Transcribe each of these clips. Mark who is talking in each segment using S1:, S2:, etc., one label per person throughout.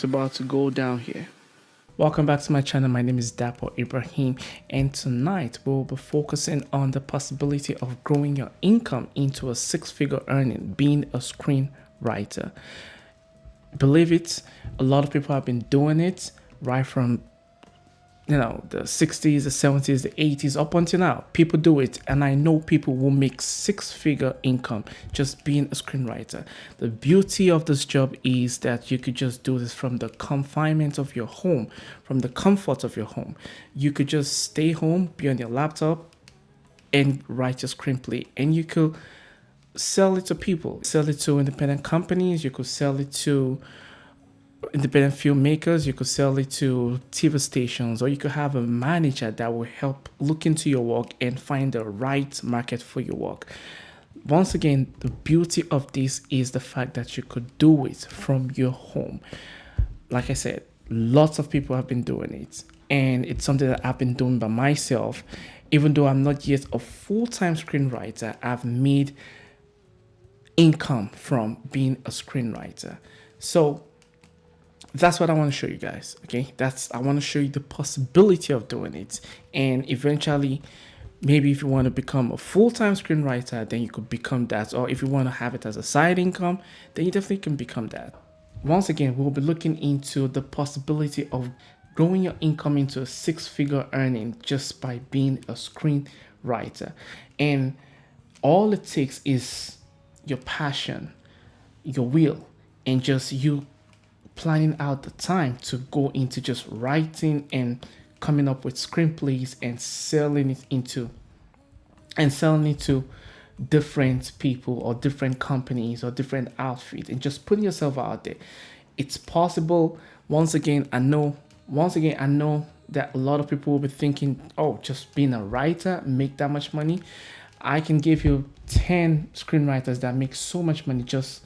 S1: what's about to go down here.
S2: Welcome back to my channel. My name is DapoIbrahim, and tonight we'll be focusing on the possibility of growing your income into a six-figure earning being a screenwriter. Believe it, a lot of people have been doing it right from the 60s, the 70s, the 80s up until now. People do it, and I know people will make six-figure income just being a screenwriter. The beauty of this job is that you could just do this from the confinement of your home, from the comfort of your home. You could just stay home, be on your laptop, and write your screenplay, and you could sell it to people, sell it to independent companies. You could sell it to independent filmmakers, you could sell it to TV stations, or you could have a manager that will help look into your work and find the right market for your work. Once again, the beauty of this is the fact that you could do it from your home. Like I said, lots of people have been doing it, and it's something that I've been doing by myself. Even though I'm not yet a full-time screenwriter, I've made income from being a screenwriter. So that's what I want to show you guys. Okay, I want to show you the possibility of doing it, and eventually maybe if you want to become a full-time screenwriter, then you could become that, or if you want to have it as a side income, then you definitely can become that. Once again, we'll be looking into the possibility of growing your income into a six-figure earning just by being a screenwriter, and all it takes is your passion, your will, and just you planning out the time to go into just writing and coming up with screenplays and selling it to different people or different companies or different outfits, and just putting yourself out there. It's possible. Once again, I know that a lot of people will be thinking, oh, just being a writer, make that much money. I can give you 10 screenwriters that make so much money just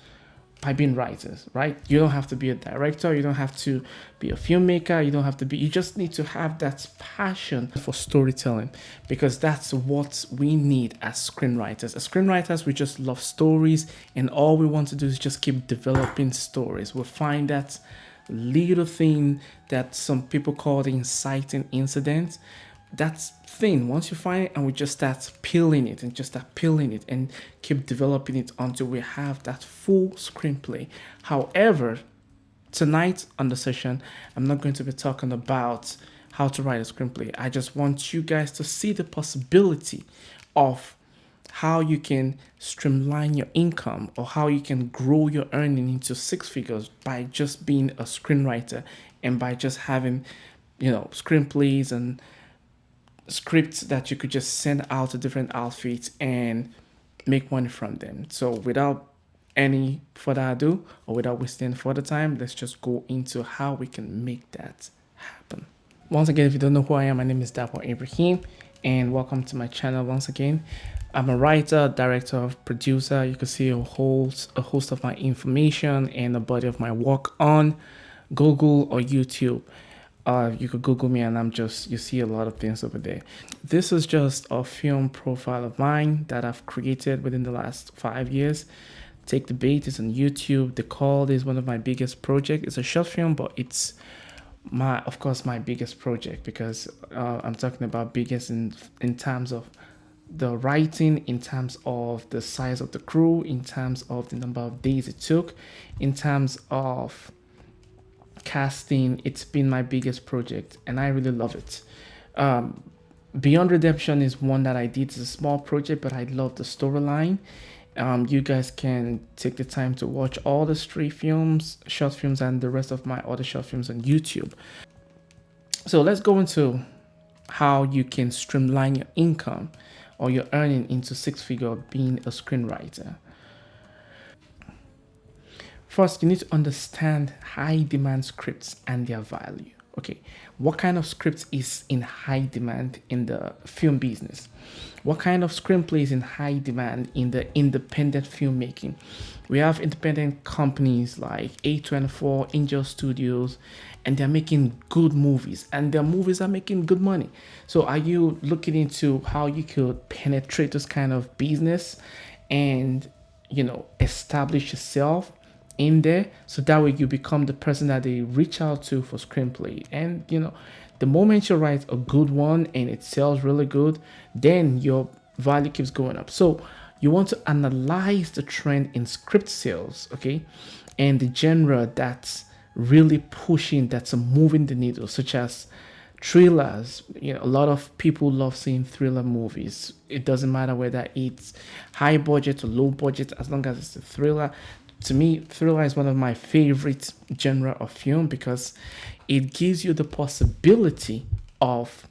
S2: by being writers, right? You don't have to be a director, you don't have to be a filmmaker, you just need to have that passion for storytelling, because that's what we need as screenwriters. As screenwriters, we just love stories, and all we want to do is just keep developing stories. We'll find that little thing that some people call the inciting incident. That's thing, once you find it, and we just start peeling it and keep developing it until we have that full screenplay. However, tonight on the session, I'm not going to be talking about how to write a screenplay. I just want you guys to see the possibility of how you can streamline your income, or how you can grow your earning into six figures by just being a screenwriter, and by just having screenplays and scripts that you could just send out to different outfits and make money from them. So without any further ado, or without wasting further time, let's just go into how we can make that happen. Once again, if you don't know who I am, my name is DapoIbrahim, and welcome to my channel once again. I'm a writer, director, producer. You can see a host of my information and a body of my work on Google or YouTube. You could Google me, and you see a lot of things over there. This is just a film profile of mine that I've created within the last 5 years. Take the Bait is on YouTube. The Call is one of my biggest projects. It's a short film, but it's of course my biggest project, because I'm talking about biggest in terms of the writing, in terms of the size of the crew, in terms of the number of days it took, in terms of casting. It's been my biggest project, and I really love it. Beyond Redemption is one that I did. It's a small project, but I love the storyline. You guys can take the time to watch all the short films, and the rest of my other short films on YouTube. So let's go into how you can streamline your income or your earning into six-figure being a screenwriter. First, you need to understand high demand scripts and their value. Okay, what kind of scripts is in high demand in the film business? What kind of screenplay is in high demand in the independent filmmaking? We have independent companies like A24, Angel Studios, and they're making good movies, and their movies are making good money. So are you looking into how you could penetrate this kind of business and establish yourself in there, so that way you become the person that they reach out to for screenplay. And the moment you write a good one and it sells really good, then your value keeps going up. So you want to analyze the trend in script sales, okay, and the genre that's really pushing, that's moving the needle, such as thrillers. A lot of people love seeing thriller movies. It doesn't matter whether it's high budget or low budget, as long as it's a thriller. To me, thriller is one of my favorite genre of film because it gives you the possibility of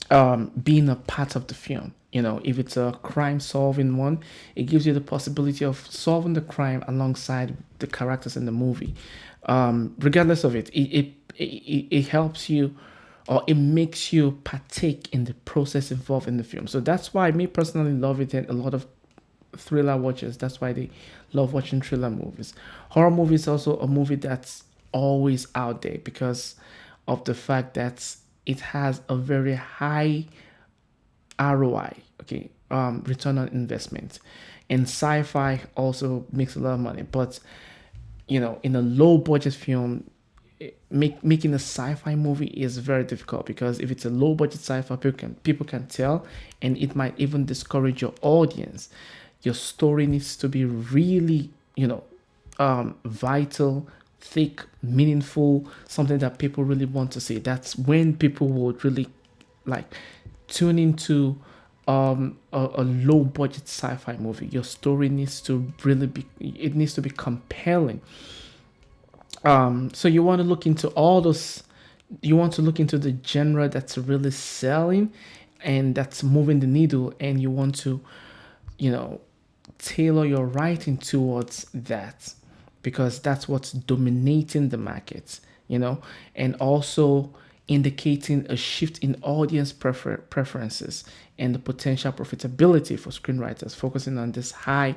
S2: being a part of the film. If it's a crime solving one, it gives you the possibility of solving the crime alongside the characters in the movie. Regardless of it, it helps you, or it makes you partake in the process involved in the film. So that's why me personally love it, and a lot of thriller watchers, that's why they love watching thriller movies. Horror movies also a movie that's always out there because of the fact that it has a very high ROI, okay, return on investment. And sci-fi also makes a lot of money, but in a low budget film, making a sci-fi movie is very difficult, because if it's a low budget sci-fi, people can tell, and it might even discourage your audience. Your story needs to be really vital, thick, meaningful, something that people really want to see. That's when people would really tune into a low budget sci-fi movie. Your story needs to really be compelling. So you want to look into all those. You want to look into the genre that's really selling and that's moving the needle, and you want to tailor your writing towards that, because that's what's dominating the market, and also indicating a shift in audience preferences and the potential profitability for screenwriters, focusing on this high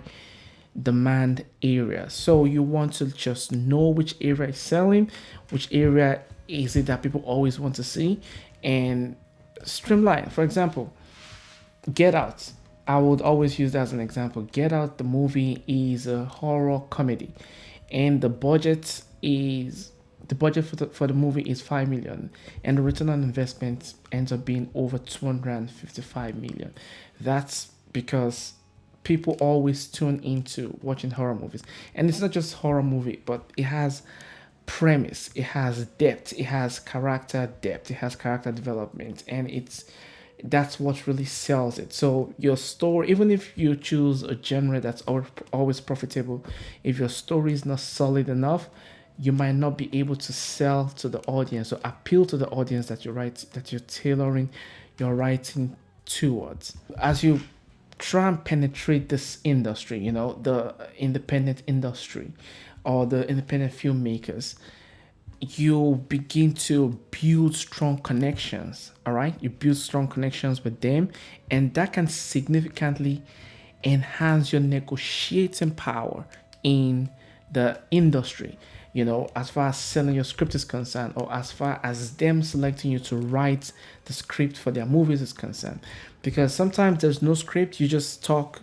S2: demand area. So you want to just know which area is selling, which area is it that people always want to see, and streamline. For example, Get Out. I would always use that as an example. Get Out, the movie, is a horror comedy, and the budget for the movie is 5 million, and the return on investment ends up being over 255 million. That's because people always tune into watching horror movies, and it's not just horror movie, but it has premise, it has depth, it has character depth, it has character development, and that's what really sells it. So your story, even if you choose a genre that's always profitable, if your story is not solid enough, you might not be able to sell to the audience or appeal to the audience that you're tailoring your writing towards. As you try and penetrate this industry, the independent industry or the independent filmmakers, you begin to build strong connections. All right, you build strong connections with them, and that can significantly enhance your negotiating power in the industry, as far as selling your script is concerned, or as far as them selecting you to write the script for their movies is concerned. Because sometimes there's no script, you just talk.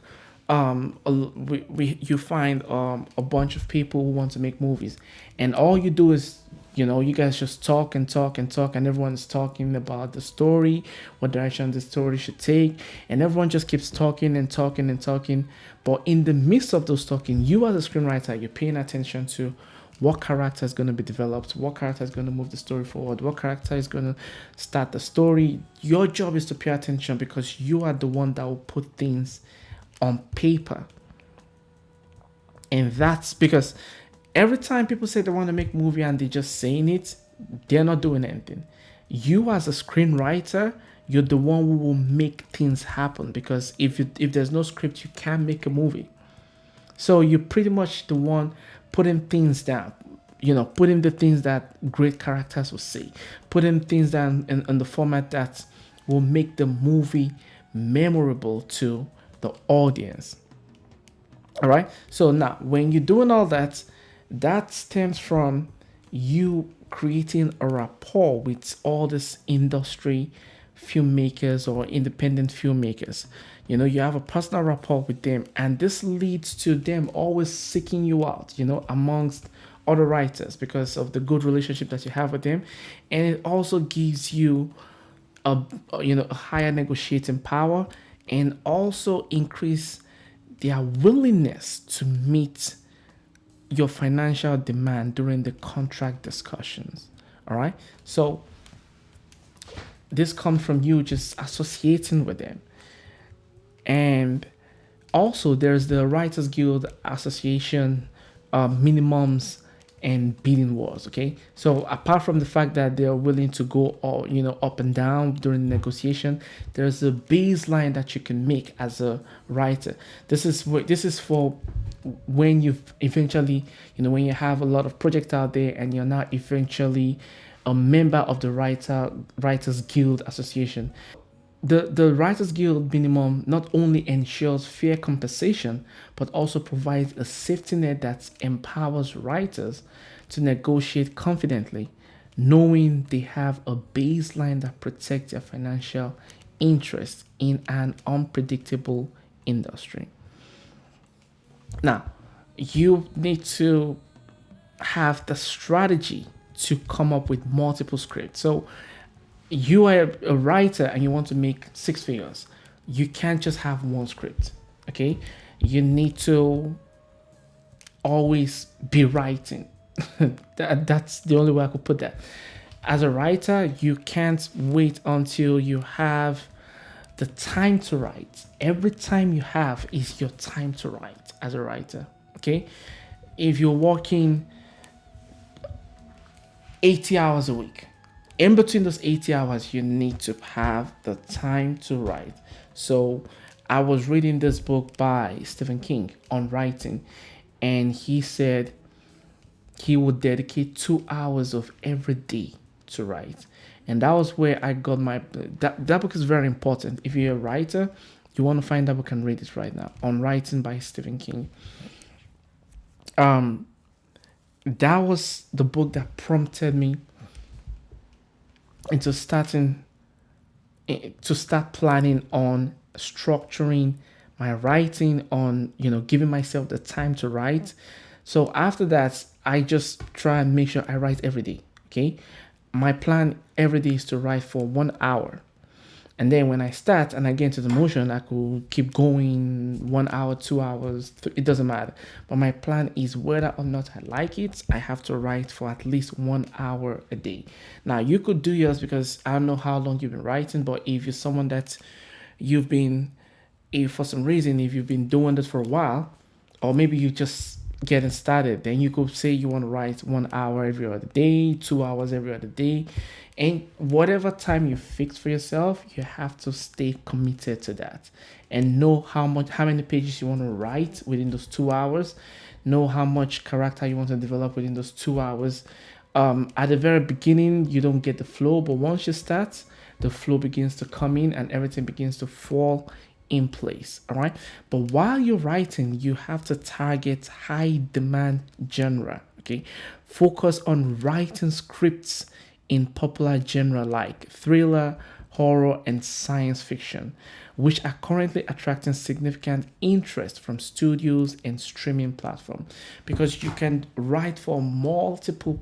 S2: You find a bunch of people who want to make movies, and all you do is you guys just talk and talk and talk, and everyone's talking about the story, what direction the story should take, and everyone just keeps talking and talking and talking. But in the midst of those talking, you as a screenwriter, you're paying attention to what character is going to be developed, what character is going to move the story forward, what character is going to start the story. Your job is to pay attention, because you are the one that will put things on paper. And that's because every time people say they want to make a movie and they're just saying it, they're not doing anything. You as a screenwriter, you're the one who will make things happen, because if there's no script, you can't make a movie. So you're pretty much the one putting things down, putting the things that great characters will say, putting things down in the format that will make the movie memorable to the audience. All right. So now, when you're doing all that, that stems from you creating a rapport with all this industry filmmakers or independent filmmakers. You have a personal rapport with them, and this leads to them always seeking you out, amongst other writers because of the good relationship that you have with them. And it also gives you a higher negotiating power, and also increase their willingness to meet your financial demand during the contract discussions. All right. So this comes from you just associating with them. And also there's the Writers Guild Association minimums and bidding wars. Okay, so apart from the fact that they're willing to go all up and down during the negotiation, there's a baseline that you can make as a writer. This is for when you eventually, when you have a lot of projects out there and you're not eventually a member of the Writers Guild Association. The Writers Guild minimum not only ensures fair compensation, but also provides a safety net that empowers writers to negotiate confidently, knowing they have a baseline that protects their financial interest in an unpredictable industry. Now, you need to have the strategy to come up with multiple scripts. So you are a writer and you want to make 6 figures. You can't just have one script. Okay, you need to always be writing. That's the only way I could put that. As a writer, you can't wait until you have the time to write. Every time you have is your time to write as a writer. Okay, if you're working 80 hours a week, in between those 80 hours, you need to have the time to write. So I was reading this book by Stephen King on writing, and he said he would dedicate 2 hours of every day to write. And that was where I got that book is very important. If you're a writer, you want to find that book and read it right now, On Writing by Stephen King. That was the book that prompted me into start planning on structuring my writing, on giving myself the time to write. So after that, I just try and make sure I write every day. Okay, my plan every day is to write for 1 hour. And then when I start and I get into the motion, I could keep going 1 hour, 2 hours, it doesn't matter. But my plan is whether or not I like it, I have to write for at least 1 hour a day. Now, you could do yours because I don't know how long you've been writing, but if you're someone that if for some reason, if you've been doing this for a while, or maybe you just getting started, then you could say you want to write 1 hour every other day, 2 hours every other day. And whatever time you fix for yourself, you have to stay committed to that and know how many pages you want to write within those 2 hours. Know how much character you want to develop within those 2 hours. At the very beginning, you don't get the flow, but once you start, the flow begins to come in and everything begins to fall in place. All right. But while you're writing, you have to target high demand genre. Okay. Focus on writing scripts in popular genre like thriller, horror, and science fiction, which are currently attracting significant interest from studios and streaming platforms, because you can write for multiple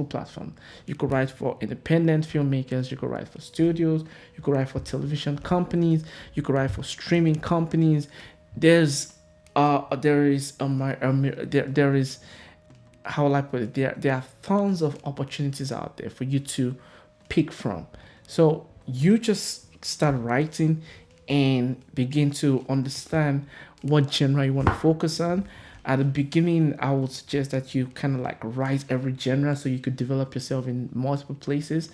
S2: platforms. You could write for independent filmmakers, you could write for studios, you could write for television companies, you could write for streaming companies. There is how will I put it? There are tons of opportunities out there for you to pick from. So you just start writing and begin to understand what genre you want to focus on. At the beginning, I would suggest that you kind of like write every genre so you could develop yourself in multiple places.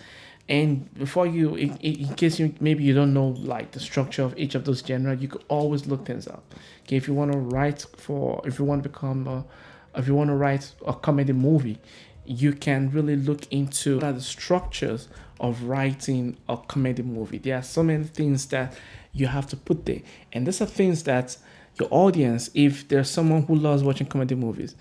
S2: And before you, in case maybe you don't know like the structure of each of those genres, you could always look things up. Okay, if you want to write if you want to write a comedy movie, you can really look into the structures of writing a comedy movie. There are so many things that you have to put there. And these are things that your audience, if there's someone who loves watching comedy movies,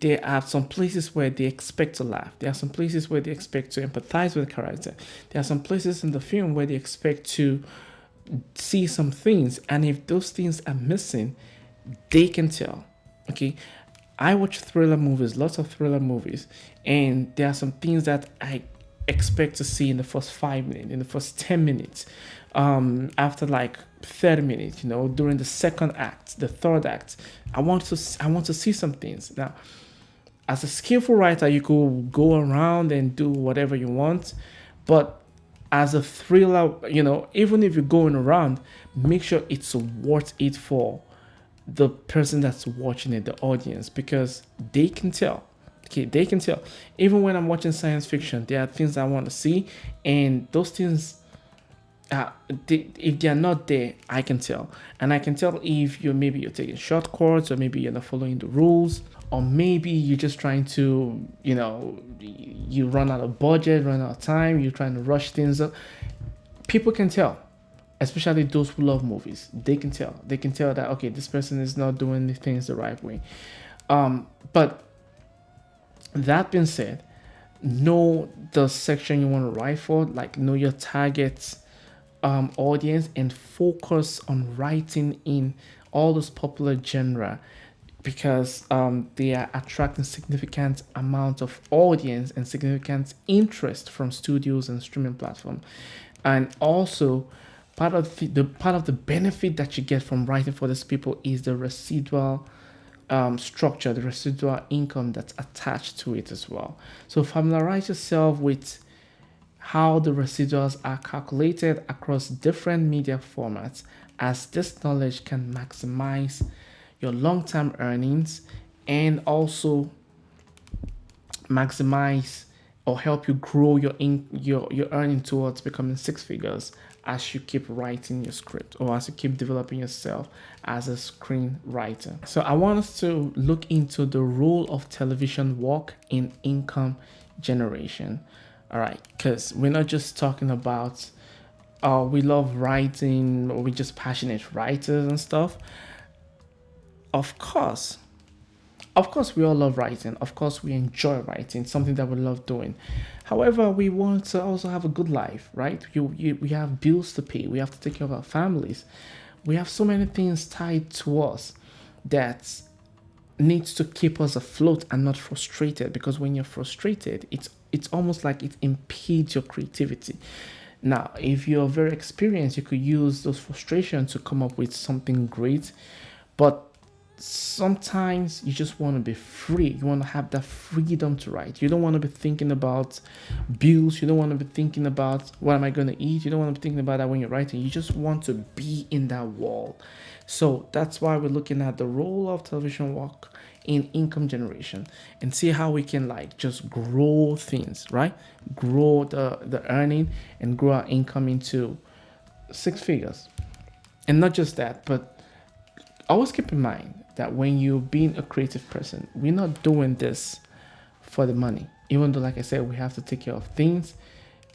S2: there are some places where they expect to laugh. There are some places where they expect to empathize with the character. There are some places in the film where they expect to see some things. And if those things are missing, they can tell. Okay. I watch thriller movies, lots of thriller movies, and there are some things that I expect to see in the first 5 minutes, in the first 10 minutes, after like 30 minutes, during the second act, the third act. I want to see some things. Now, as a skillful writer, you could go around and do whatever you want, but as a thriller, even if you're going around, make sure it's worth it for the person that's watching it, the audience, because they can tell. Okay, they can tell. Even when I'm watching science fiction, there are things I want to see, and those things, if they're not there, I can tell. And I can tell if you're taking shortcuts, or maybe you're not following the rules, or maybe you're just trying to, you run out of budget, run out of time, you're trying to rush things up. People can tell. Especially those who love movies, they can tell. They can tell that, okay, this person is not doing the things the right way. But that being said, know the section you want to write for, like know your target audience, and focus on writing in all those popular genre, because they are attracting significant amount of audience and significant interest from studios and streaming platforms. And also, part of the benefit that you get from writing for these people is the residual structure, the residual income that's attached to it as well. So familiarize yourself with how the residuals are calculated across different media formats, as this knowledge can maximize your long-term earnings and also maximize or help you grow your earning towards becoming six figures as you keep writing your script, or as you keep developing yourself as a screenwriter. So I want us to look into the role of television work in income generation. All right, because we're not just talking about we love writing, or we're just passionate writers and stuff. Of course, we all love writing. Of course, we enjoy writing, something that we love doing. However, we want to also have a good life, right? We have bills to pay. We have to take care of our families. We have so many things tied to us that needs to keep us afloat and not frustrated. Because when you're frustrated, it's almost like it impedes your creativity. Now, if you're very experienced, you could use those frustrations to come up with something great. But sometimes you just want to be free. You want to have that freedom to write. You don't want to be thinking about bills. You don't want to be thinking about what am I going to eat. You don't want to be thinking about that when you're writing. You just want to be in that world. So that's why we're looking at the role of television work in income generation, and see how we can just grow things, right? Grow the earning and grow our income into six figures. And not just that, but always keep in mind that when you're being a creative person, we're not doing this for the money. Even though, like I said, we have to take care of things,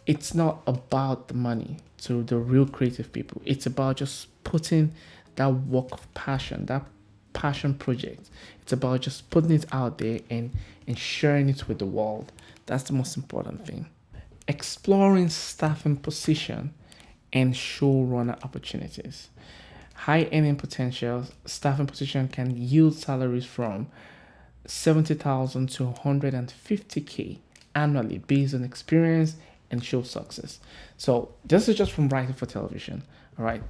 S2: it's not about the money to the real creative people. It's about just putting that work of passion, that passion project. It's about just putting it out there and sharing it with the world. That's the most important thing. Exploring staffing position and showrunner opportunities. High earning potential, staffing position can yield salaries from $70,000 to $150K annually based on experience and show success. So this is just from writing for television. All right.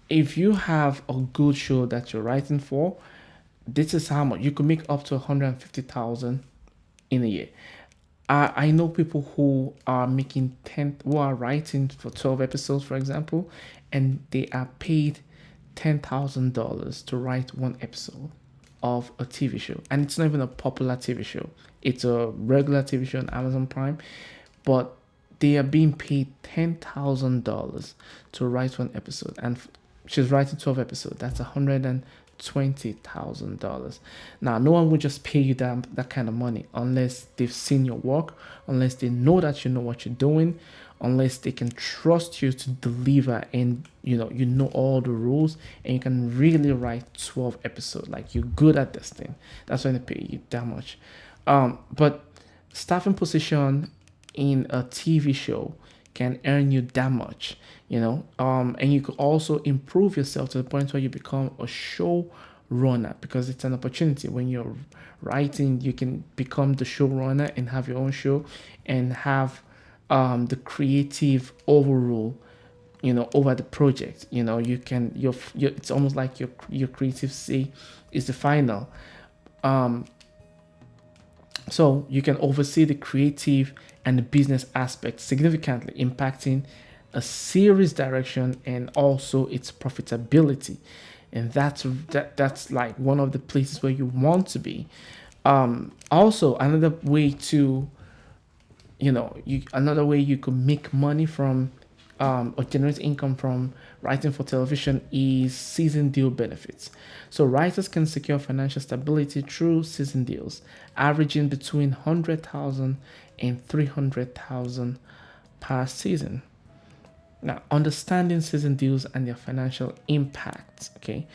S2: If you have a good show that you're writing for, this is how much you could make, up to $150,000 in a year. I know people who are making who are writing for 12 episodes, for example, and they are paid $10,000 to write one episode of a TV show. And it's not even a popular TV show. It's a regular TV show on Amazon Prime, but they are being paid $10,000 to write one episode. And she's writing 12 episodes. That's $120,000 $20,000. Now, no one will just pay you that kind of money unless they've seen your work, unless they know that you know what you're doing, unless they can trust you to deliver, and you know all the rules, and you can really write 12 episodes. Like, you're good at this thing. That's when they pay you that much. But staffing position in a TV show can earn you that much, and you could also improve yourself to the point where you become a show runner, because it's an opportunity. When you're writing, you can become the showrunner and have your own show and have the creative overrule, over the project. You can it's almost like your creative say is the final. So you can oversee the creative and the business aspects, significantly impacting a series direction and also its profitability. And that's like one of the places where you want to be. Also, another way you could make money from or generate income from writing for television is season deal benefits. So writers can secure financial stability through season deals, averaging between 100,000 and 300,000 per season. Now, understanding season deals and their financial impact. Okay.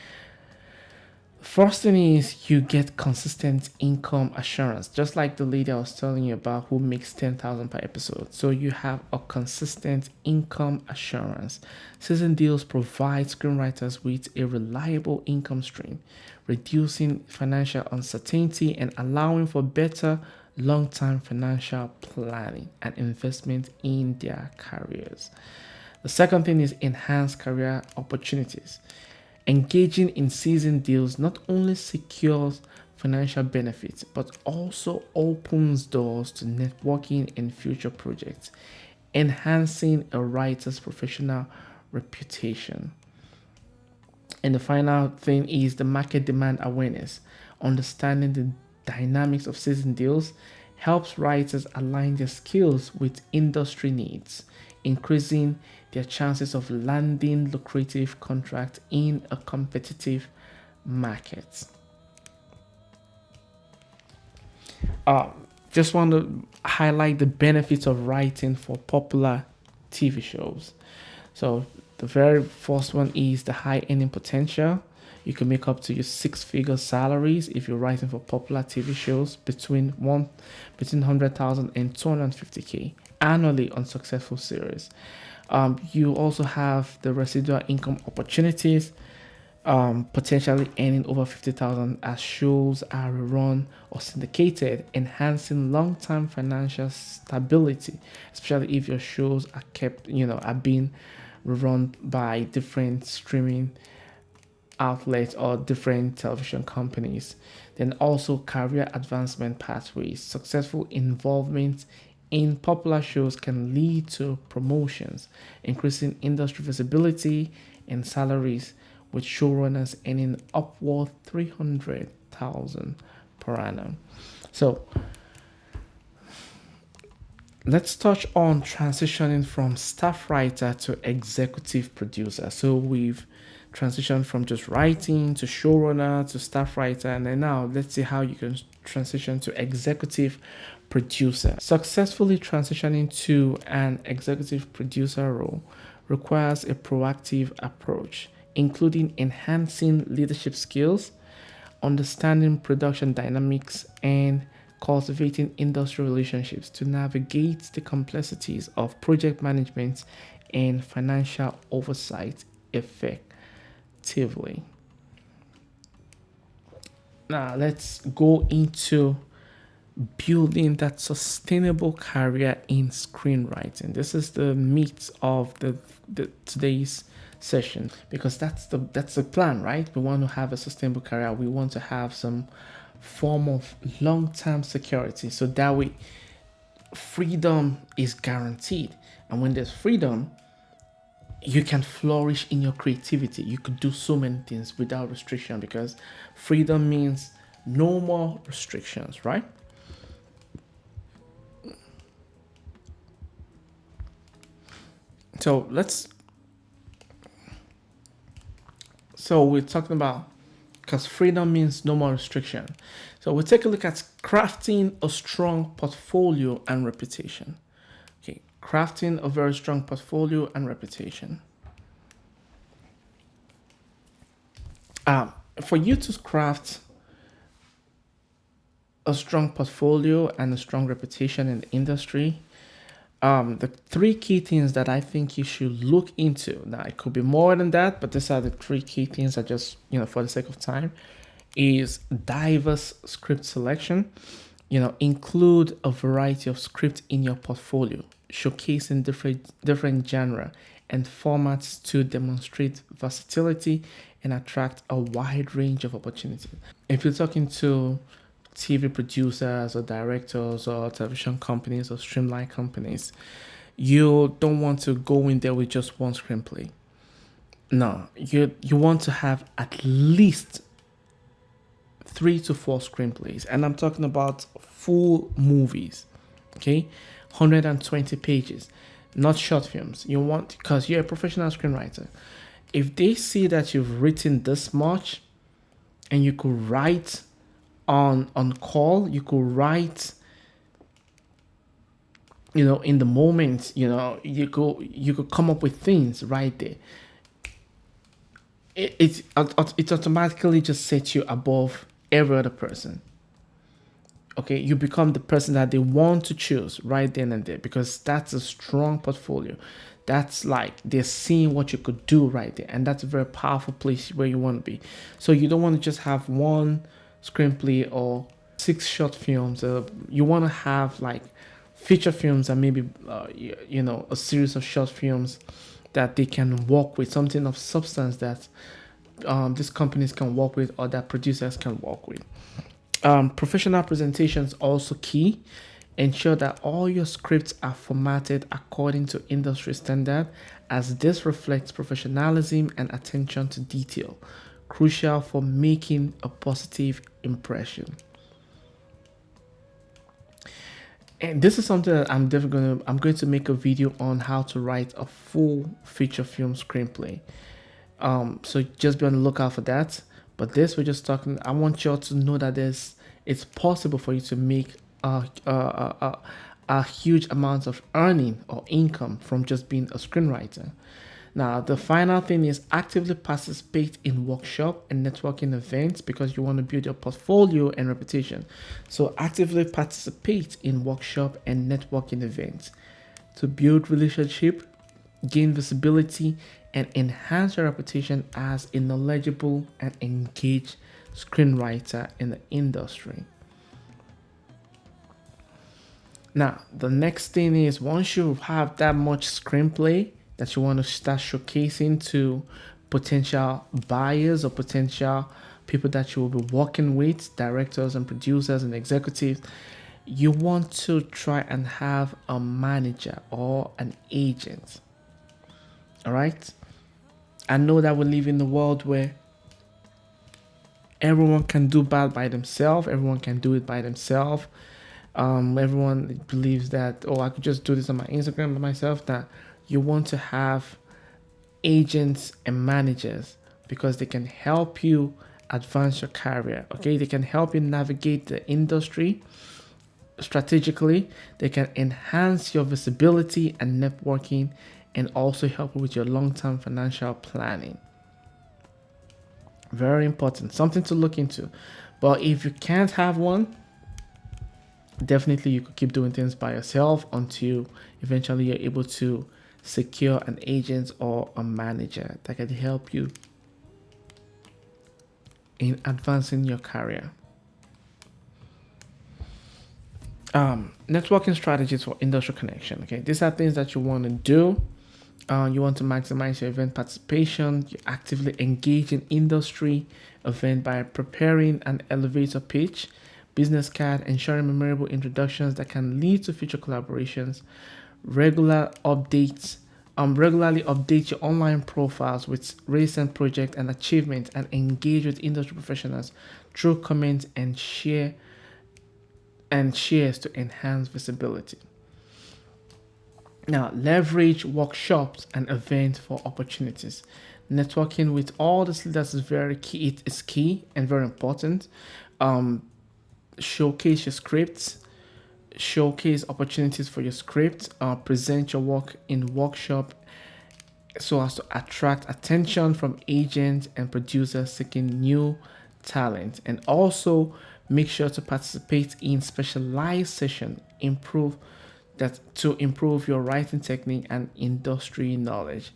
S2: First thing is you get consistent income assurance, just like the lady I was telling you about who makes 10,000 per episode. So you have a consistent income assurance. Season deals provide screenwriters with a reliable income stream, reducing financial uncertainty and allowing for better long-term financial planning and investment in their careers. The second thing is enhanced career opportunities. Engaging in season deals not only secures financial benefits, but also opens doors to networking and future projects, enhancing a writer's professional reputation. And the final thing is the market demand awareness. Understanding the dynamics of season deals helps writers align their skills with industry needs, increasing their chances of landing lucrative contracts in a competitive market. Just want to highlight the benefits of writing for popular TV shows. So the very first one is the high earning potential. You can make up to your six-figure salaries if you're writing for popular TV shows between 100,000 and 250K annually on successful series. You also have the residual income opportunities, potentially earning over 50,000 as shows are rerun or syndicated, enhancing long-term financial stability, especially if your shows are kept, are being rerun by different streaming outlets or different television companies. Then also career advancement pathways. Successful involvement in popular shows can lead to promotions, increasing industry visibility and salaries, with showrunners earning upward 300,000 per annum. So let's touch on transitioning from staff writer to executive producer. So we've transitioned from just writing to showrunner to staff writer, and then now let's see how you can transition to executive producer. Successfully transitioning to an executive producer role requires a proactive approach, including enhancing leadership skills, understanding production dynamics, and cultivating industry relationships to navigate the complexities of project management and financial oversight effectively. Now let's go into building that sustainable career in screenwriting. This is the meat of the today's session, because that's the plan, right? We want to have a sustainable career. We want to have some form of long-term security, so that way freedom is guaranteed. And when there's freedom, you can flourish in your creativity. You could do so many things without restriction, because freedom means no more restrictions, right? So we're talking about because freedom means no more restriction. So we'll take a look at crafting a strong portfolio and reputation. Okay, crafting a very strong portfolio and reputation. For you to craft a strong portfolio and a strong reputation in the industry, the three key things that I think you should look into. Now, it could be more than that, but these are the three key things that just, for the sake of time, is diverse script selection. Include a variety of scripts in your portfolio, showcasing different genre and formats to demonstrate versatility and attract a wide range of opportunities. If you're talking to TV producers or directors or television companies or streamline companies, you don't want to go in there with just one screenplay. No, you want to have at least 3 to 4 screenplays, and I'm talking about full movies. Okay, 120 pages, not short films. You want, because you're a professional screenwriter, if they see that you've written this much and you could write on call, you could write in the moment, you could come up with things right there. It automatically just sets you above every other person. Okay, you become the person that they want to choose right then and there, because that's a strong portfolio. That's like they're seeing what you could do right there, and that's a very powerful place where you want to be. So you don't want to just have one screenplay or 6 short films. You want to have like feature films and maybe a series of short films that they can work with, something of substance that these companies can work with or that producers can work with. Professional presentations also key. Ensure that all your scripts are formatted according to industry standard, as this reflects professionalism and attention to detail, crucial for making a positive impression. And this is something that I'm going to make a video on, how to write a full feature film screenplay. So just be on the lookout for that. But this, we're just talking, I want y'all to know that it's possible for you to make a huge amount of earning or income from just being a screenwriter. Now, the final thing is actively participate in workshop and networking events, because you want to build your portfolio and reputation. So actively participate in workshop and networking events to build relationship, gain visibility, and enhance your reputation as a knowledgeable and engaged screenwriter in the industry. Now, the next thing is, once you have that much screenplay that you want to start showcasing to potential buyers or potential people that you will be working with, directors and producers and executives, you want to try and have a manager or an agent. All right? I know that we live in a world where everyone can do bad by themselves. Everyone can do it by themselves. Everyone believes that, I could just do this on my Instagram by myself. That you want to have agents and managers, because they can help you advance your career. Okay, they can help you navigate the industry strategically. They can enhance your visibility and networking, and also help you with your long-term financial planning. Very important, something to look into. But if you can't have one, definitely you could keep doing things by yourself until eventually you're able to secure an agent or a manager that can help you in advancing your career. Networking strategies for industry connection. Okay, these are things that you want to do. You want to maximize your event participation. You actively engage in industry event by preparing an elevator pitch, business card, ensuring memorable introductions that can lead to future collaborations. Regularly update your online profiles with recent project and achievements, and engage with industry professionals through comments and shares to enhance visibility. Now, leverage workshops and events for opportunities. Networking with all the leaders is very key. It is key and very important. Um, Showcase your scripts, showcase opportunities for your script, present your work in workshop so as to attract attention from agents and producers seeking new talent. And also make sure to participate in specialized session, improve your writing technique and industry knowledge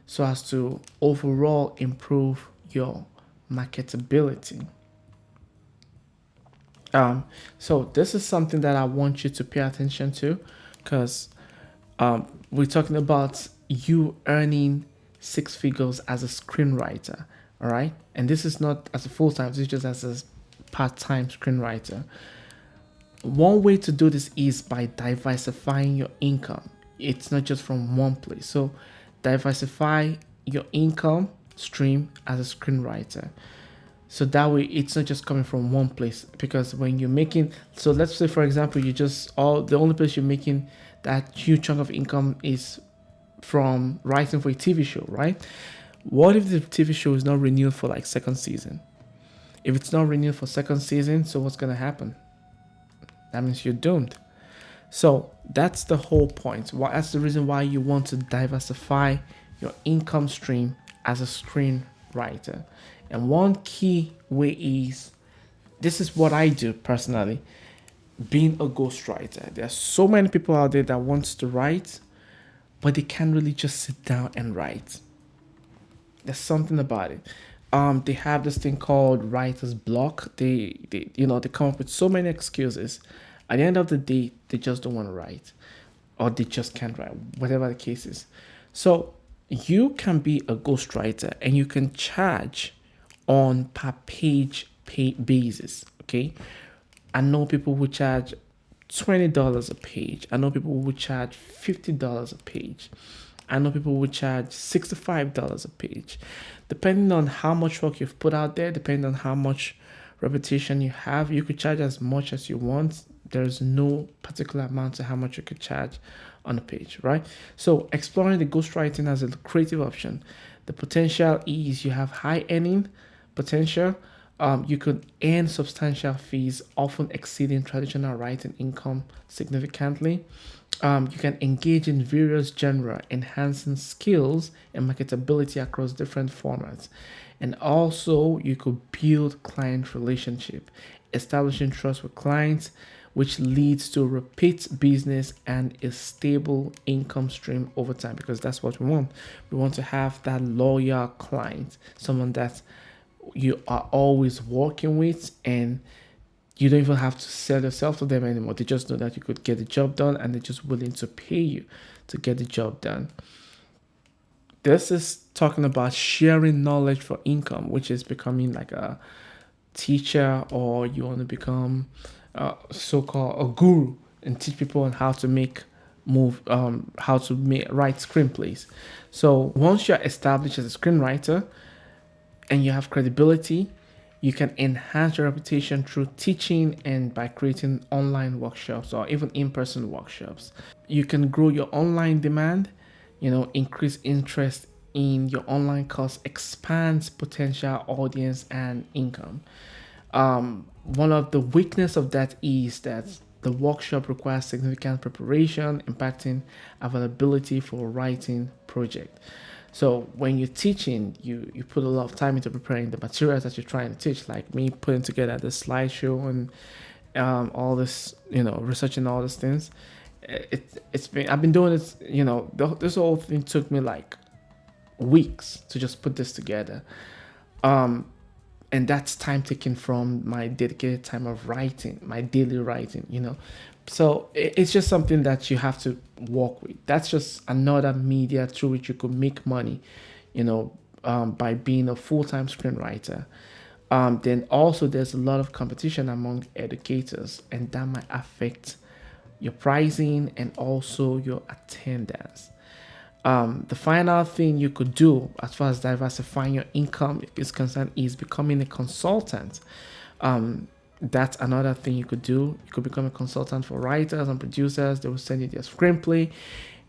S2: so as to overall improve your marketability. So this is something that I want you to pay attention to, because we're talking about you earning six figures as a screenwriter, all right? And this is not as a full-time, this is just as a part-time screenwriter. One way to do this is by diversifying your income. It's not just from one place. So diversify your income stream as a screenwriter. So that way it's not just coming from one place, because when you're making, so let's say for example, the only place you're making that huge chunk of income is from writing for a TV show, right? What if the TV show is not renewed for like second season? If it's not renewed for second season, so what's going to happen? That means you're doomed. So that's the whole point. That's the reason why you want to diversify your income stream as a screenwriter. And one key way is, this is what I do personally, being a ghostwriter. There are so many people out there that want to write, but they can't really just sit down and write. There's something about it. They have this thing called writer's block. They come up with so many excuses. At the end of the day, they just don't want to write, or they just can't write, whatever the case is. So you can be a ghostwriter and you can charge on per page basis. Okay, I know people who charge $20 a page. I know people who charge $50 a page. I know people who charge $65 a page. Depending on how much work you've put out there, depending on how much reputation you have, you could charge as much as you want. There's no particular amount to how much you could charge on a page, right? So exploring the ghostwriting as a creative option. The potential is you have high earning potential. You could earn substantial fees, often exceeding traditional writing income significantly. You can engage in various genres, enhancing skills and marketability across different formats. And also, you could build client relationship, establishing trust with clients, which leads to repeat business and a stable income stream over time, because that's what we want. We want to have that loyal client, someone that you are always working with, and you don't even have to sell yourself to them anymore. They just know that you could get the job done, and they're just willing to pay you to get the job done. This is talking about sharing knowledge for income, which is becoming like a teacher, or you want to become so-called a guru and teach people on how to write screenplays. So once you're established as a screenwriter and you have credibility, you can enhance your reputation through teaching and by creating online workshops or even in-person workshops. You can grow your online demand, increase interest in your online course, expands potential audience and income. One of the weakness of that is that the workshop requires significant preparation, impacting availability for writing project. So when you're teaching, you put a lot of time into preparing the materials that you're trying to teach, like me putting together this slideshow and all this, researching all these things. I've been doing this, this whole thing took me like weeks to just put this together. And that's time taken from my dedicated time of writing, my daily writing, So it's just something that you have to work with. That's just another media through which you could make money, by being a full-time screenwriter. Then also there's a lot of competition among educators, and that might affect your pricing and also your attendance. The final thing you could do as far as diversifying your income is concerned is becoming a consultant. That's another thing you could do. You could become a consultant for writers and producers. They will send you their screenplay.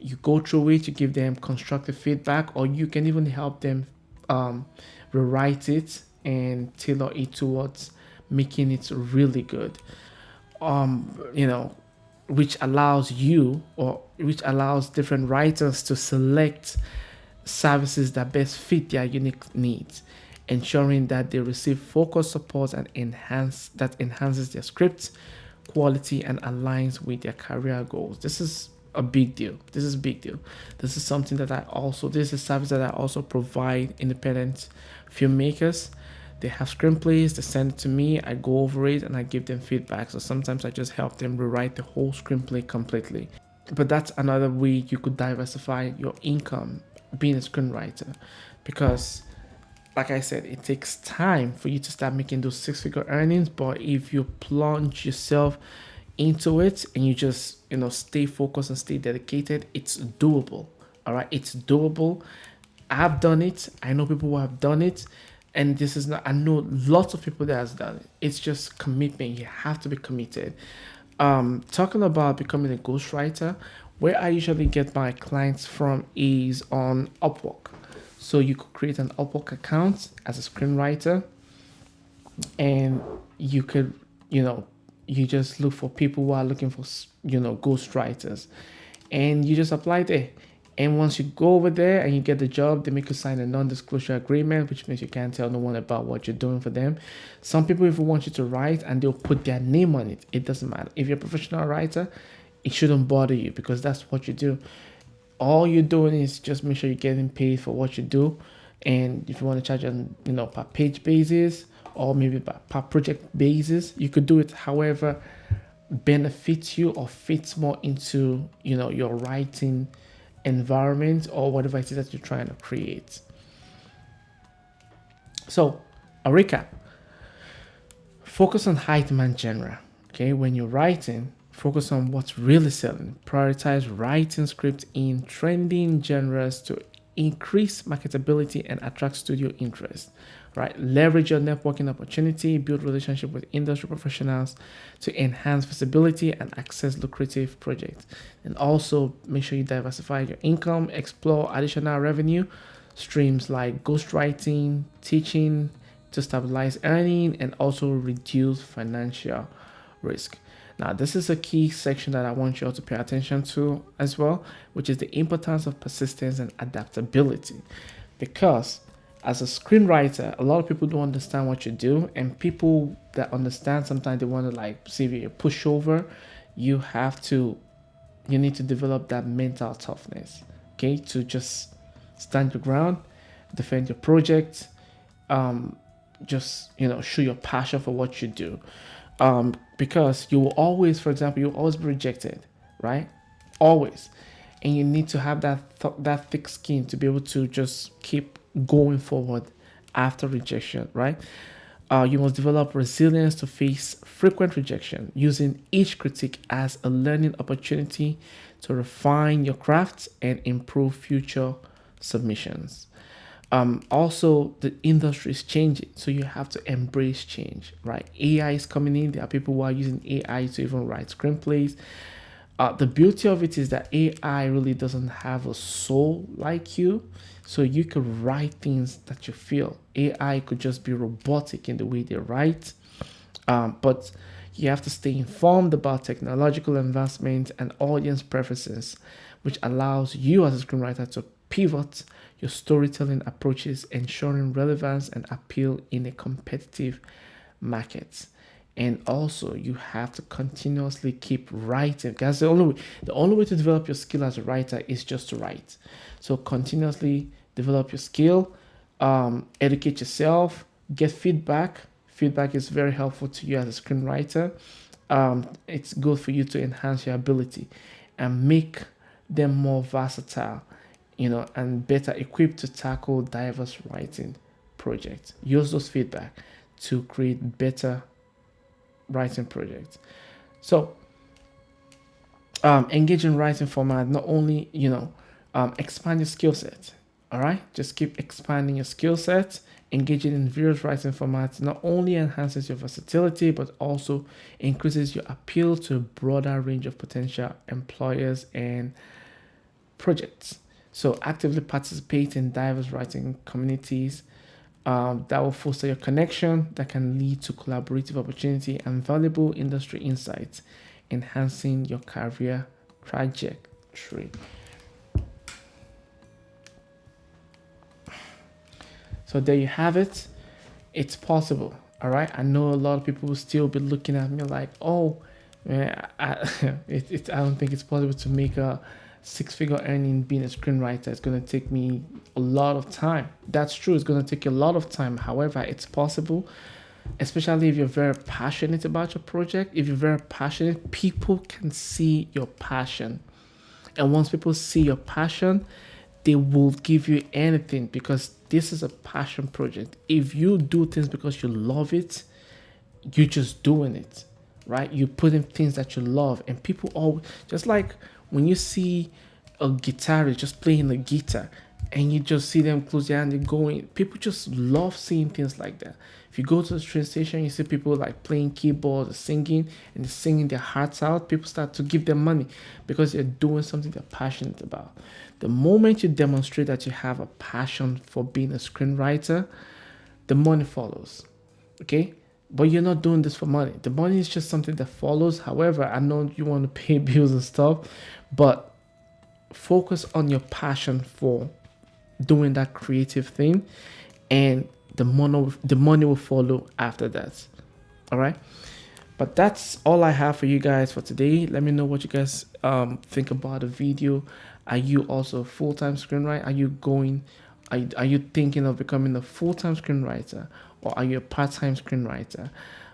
S2: You go through it, you give them constructive feedback, or you can even help them rewrite it and tailor it towards making it really good. You know, which allows you, or which allows different writers to select services that best fit their unique needs, ensuring that they receive focused support and enhances their script quality and aligns with their career goals. This is a big deal. This is a big deal. This is something that this is a service that I also provide independent filmmakers. They have screenplays, they send it to me, I go over it and I give them feedback. So sometimes I just help them rewrite the whole screenplay completely. But that's another way you could diversify your income being a screenwriter, because like I said, it takes time for you to start making those 6-figure earnings. But if you plunge yourself into it and you just, stay focused and stay dedicated, it's doable. All right, it's doable. I've done it. I know people who have done it. And this is not, I know lots of people that has done it. It's just commitment. You have to be committed. Talking about becoming a ghostwriter, where I usually get my clients from is on Upwork. So you could create an Upwork account as a screenwriter, and you could, you just look for people who are looking for, ghostwriters, and you just apply there. And once you go over there and you get the job, they make you sign a non-disclosure agreement, which means you can't tell no one about what you're doing for them. Some people even want you to write and they'll put their name on it. It doesn't matter. If you're a professional writer, it shouldn't bother you because that's what you do. All you're doing is just make sure you're getting paid for what you do. And if you want to charge on, per page basis or maybe per project basis, you could do it however benefits you or fits more into, your writing environment or whatever it is that you're trying to create. So, a recap. Focus on high demand genre. Okay, when you're writing, focus on what's really selling. Prioritize writing scripts in trending genres to increase marketability and attract studio interest. Right? Leverage your networking opportunity, build relationship with industry professionals to enhance visibility and access lucrative projects. And also make sure you diversify your income, explore additional revenue streams like ghostwriting, teaching to stabilize earning, and also reduce financial risk. Now, this is a key section that I want you all to pay attention to as well, which is the importance of persistence and adaptability. Because as a screenwriter, a lot of people don't understand what you do, and people that understand, sometimes they want to see if you're a pushover. You need to develop that mental toughness, okay, to just stand your ground, defend your project, show your passion for what you do. Because you will always, for example, you'll always be rejected, right? Always. And you need to have that thick skin to be able to just keep going forward after rejection, right? You must develop resilience to face frequent rejection, using each critique as a learning opportunity to refine your craft and improve future submissions. Also, the industry is changing, so you have to embrace change, right? AI is coming in. There are people who are using AI to even write screenplays. The beauty of it is that AI really doesn't have a soul like you, so you could write things that you feel. AI could just be robotic in the way they write, but you have to stay informed about technological advancements and audience preferences, which allows you as a screenwriter to pivot your storytelling approaches, ensuring relevance and appeal in a competitive market. And also, you have to continuously keep writing. That's the only way to develop your skill as a writer is just to write. So continuously develop your skill, educate yourself, get feedback. Feedback is very helpful to you as a screenwriter. It's good for you to enhance your ability and make them more versatile, and better equipped to tackle diverse writing projects. Use those feedback to create better writing projects. So engage in writing format, not only expand your skill set. All right, just keep expanding your skill set. Engaging in various writing formats not only enhances your versatility but also increases your appeal to a broader range of potential employers and projects. So actively participate in diverse writing communities that will foster your connection, that can lead to collaborative opportunity and valuable industry insights, enhancing your career trajectory. So there you have it. It's possible. All right. I know a lot of people will still be looking at me like, oh, man, I don't think it's possible to make a six-figure earning being a screenwriter. It's going to take me a lot of time. That's true. It's going to take you a lot of time. However, it's possible, especially if you're very passionate about your project. If you're very passionate, people can see your passion. And once people see your passion, they will give you anything, because this is a passion project. If you do things because you love it, you're just doing it, right? You put in things that you love, and people always, just like when you see a guitarist just playing the guitar and you just see them close their hand and going, people just love seeing things like that. If you go to the train station, you see people like playing keyboards or singing, and they're singing their hearts out. People start to give them money because they're doing something they're passionate about. The moment you demonstrate that you have a passion for being a screenwriter, the money follows, okay? But you're not doing this for money. The money is just something that follows. However, I know you want to pay bills and stuff, but focus on your passion for doing that creative thing, and the money will follow after that. All right. But that's all I have for you guys for today. Let me know what you guys think about the video. Are you also a full-time screenwriter? Are you thinking of becoming a full-time screenwriter, or are you a part-time screenwriter?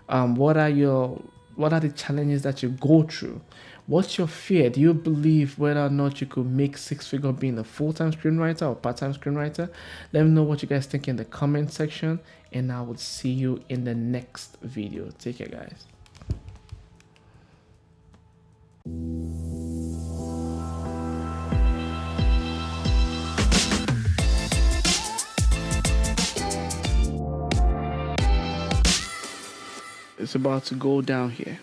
S2: What are the challenges that you go through? What's your fear? Do you believe whether or not you could make six-figure being a full-time screenwriter or part-time screenwriter? Let me know what you guys think in the comment section, and I will see you in the next video. Take care, guys. It's about to go down here.